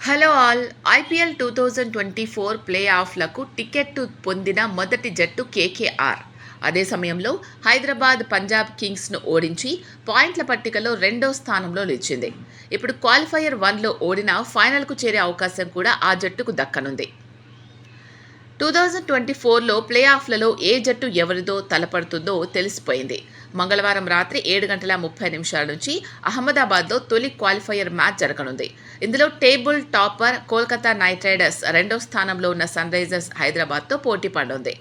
Hello all. IPL 2024 ప్లే ఆఫ్లకు ticket పొందిన మొదటి జట్టు కేకేఆర్. అదే సమయంలో హైదరాబాద్ పంజాబ్ కింగ్స్ను ఓడించి పాయింట్ల పట్టికలో రెండో స్థానంలో నిలిచింది. ఇప్పుడు క్వాలిఫైయర్ 1లో ఓడినా ఫైనల్కు చేరే అవకాశం కూడా ఆ జట్టుకు దక్కనుంది. 2024లో ప్లే ఆఫ్లలో ఏ జట్టు ఎవరిదో తలపడుతుందో తెలిసిపోయింది. మంగళవారం రాత్రి 7:30 నుంచి అహ్మదాబాద్లో తొలి క్వాలిఫైయర్ మ్యాచ్ జరగనుంది. ఇందులో table topper Kolkata night riders రెండో స్థానంలో ఉన్న సన్ రైజర్స్ హైదరాబాద్తో పోటీ పడనుంది.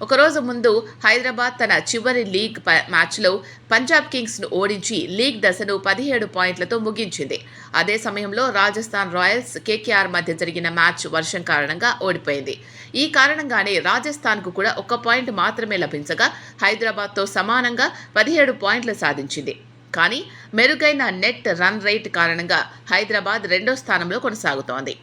ఒకరోజు ముందు హైదరాబాద్ తన చివరి లీగ్ మ్యాచ్లో పంజాబ్ కింగ్స్ను ఓడించి లీగ్ దశను 17 పాయింట్లతో ముగించింది. అదే సమయంలో రాజస్థాన్ రాయల్స్ కేకేఆర్ మధ్య జరిగిన మ్యాచ్ వర్షం కారణంగా ఓడిపోయింది. ఈ కారణంగానే రాజస్థాన్కు కూడా 1 పాయింట్ మాత్రమే లభించగా హైదరాబాద్తో సమానంగా 17 పాయింట్లు సాధించింది. కానీ మెరుగైన నెట్ రన్ రేట్ కారణంగా హైదరాబాద్ రెండో స్థానంలో కొనసాగుతోంది.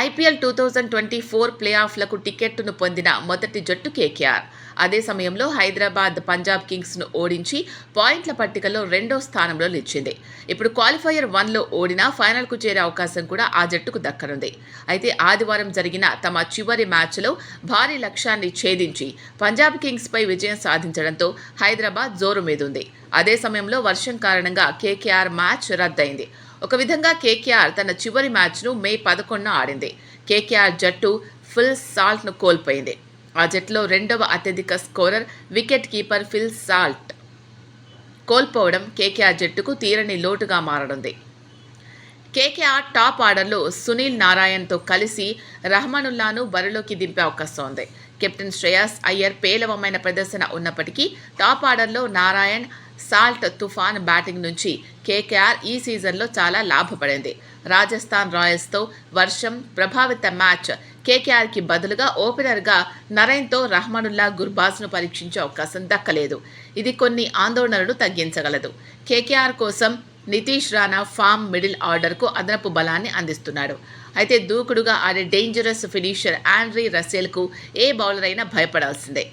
ఐపీఎల్ 2024 ప్లే ఆఫ్లకు టికెట్ను పొందిన మొదటి జట్టు కేకేఆర్. అదే సమయంలో హైదరాబాద్ పంజాబ్ కింగ్స్ను ఓడించి పాయింట్ల పట్టికలో రెండో స్థానంలో నిలిచింది. ఇప్పుడు క్వాలిఫైయర్ 1లో ఓడినా ఫైనల్కు చేరే అవకాశం కూడా ఆ జట్టుకు దక్కనుంది. అయితే ఆదివారం జరిగిన తమ చివరి మ్యాచ్లో భారీ లక్ష్యాన్ని ఛేదించి పంజాబ్ కింగ్స్పై విజయం సాధించడంతో హైదరాబాద్ జోరు మీదుంది. అదే సమయంలో వర్షం కారణంగా కేకేఆర్ మ్యాచ్ రద్దయింది. ఒక విధంగా కేకేఆర్ తన చివరి మ్యాచ్ను మే 11న ఆడింది. కేకేఆర్ జట్టు ఫిల్ సాల్ట్ను కోల్పోయింది. ఆ జట్టులో రెండవ అత్యధిక scorer wicket keeper Phil Salt కోల్పోవడం కేకేఆర్ జట్టుకు తీరని లోటుగా మారనుంది. కేకేఆర్ టాప్ ఆర్డర్లో సునీల్ నారాయణ్తో కలిసి రహమానుల్లాను బరిలోకి దింపే అవకాశం ఉంది. కెప్టెన్ శ్రేయాస్ అయ్యర్ పేలవమైన ప్రదర్శన ఉన్నప్పటికీ టాప్ ఆర్డర్లో నారాయణ్, సాల్ట్, తుఫాన్ బ్యాటింగ్ నుంచి కేకేఆర్ ఈ సీజన్లో చాలా లాభపడింది. రాజస్థాన్ రాయల్స్తో వర్షం ప్రభావిత మ్యాచ్ కేకేఆర్కి బదులుగా ఓపెనర్గా నరైన్తో రహమానుల్లా, గుర్బాజ్ను పరీక్షించే అవకాశం దక్కలేదు. ఇది కొన్ని ఆందోళనలను తగ్గించగలదు. కేకేఆర్ కోసం నితీష్ రాణా ఫామ్ మిడిల్ ఆర్డర్కు అదనపు బలాన్ని అందిస్తున్నాడు. అయితే దూకుడుగా ఆడే dangerous finisher Andrei రసెల్కు a bowler అయినా భయపడాల్సిందే.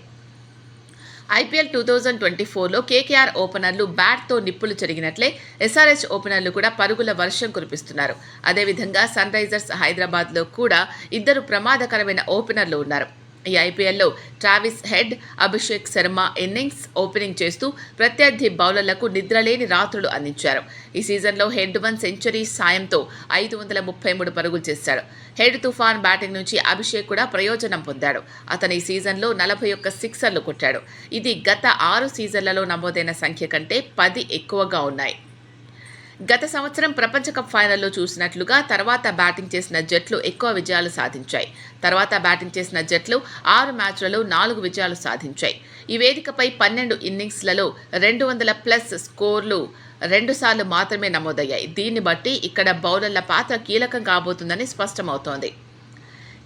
ఐపీఎల్ 2024లో కేకేఆర్ ఓపెనర్లు బ్యాట్తో నిప్పులు చెరిగినట్లే ఎస్ఆర్హెచ్ ఓపెనర్లు కూడా పరుగుల వర్షం కురిపిస్తున్నారు. అదేవిధంగా సన్ రైజర్స్ హైదరాబాద్లో కూడా 2 ప్రమాదకరమైన ఓపెనర్లు ఉన్నారు. ఈ ఐపీఎల్లో Travis head, Abhishek Sharma innings opening చేస్తూ ప్రత్యర్థి బౌలర్లకు నిద్రలేని రాత్రులు అందించారు. ఈ సీజన్లో హెడ్ 1 సెంచరీ సాయంతో 533 పరుగులు చేశాడు. హెడ్, తుఫాన్ బ్యాటింగ్ నుంచి అభిషేక్ కూడా ప్రయోజనం పొందాడు. అతను ఈ సీజన్లో 41 సిక్సర్లు కొట్టాడు. ఇది గత 6 సీజన్లలో నమోదైన సంఖ్య కంటే 10 ఎక్కువగా ఉన్నాయి. గత సంవత్సరం ప్రపంచ కప్ ఫైనల్లో చూసినట్లుగా తర్వాత బ్యాటింగ్ చేసిన జట్లు ఎక్కువ విజయాలు సాధించాయి. తర్వాత బ్యాటింగ్ చేసిన జట్లు 6 మ్యాచ్లలో 4 విజయాలు సాధించాయి. ఈ వేదికపై 12 ఇన్నింగ్స్లలో 200+ స్కోర్లు 2 సార్లు మాత్రమే నమోదయ్యాయి. దీన్ని బట్టి ఇక్కడ బౌలర్ల పాత్ర కీలకం కాబోతుందని స్పష్టమవుతోంది.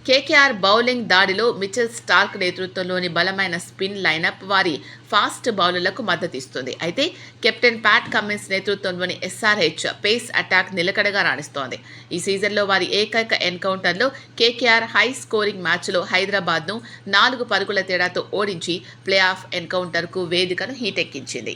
కేకేఆర్ బౌలింగ్ దాడిలో మిచెల్ స్టార్క్ నేతృత్వంలోని బలమైన స్పిన్ లైనప్ వారి ఫాస్ట్ బౌలర్లకు మద్దతిస్తుంది. అయితే కెప్టెన్ ప్యాట్ కమిన్స్ నేతృత్వంలోని ఎస్ఆర్హెచ్ పేస్ అటాక్ నిలకడగా రాణిస్తోంది. ఈ సీజన్లో వారి ఏకైక ఎన్కౌంటర్లో కేకేఆర్ హై స్కోరింగ్ మ్యాచ్లో హైదరాబాద్ను 4 పరుగుల తేడాతో ఓడించి ప్లే ఆఫ్ ఎన్కౌంటర్కు వేదికను హీటెక్కించింది.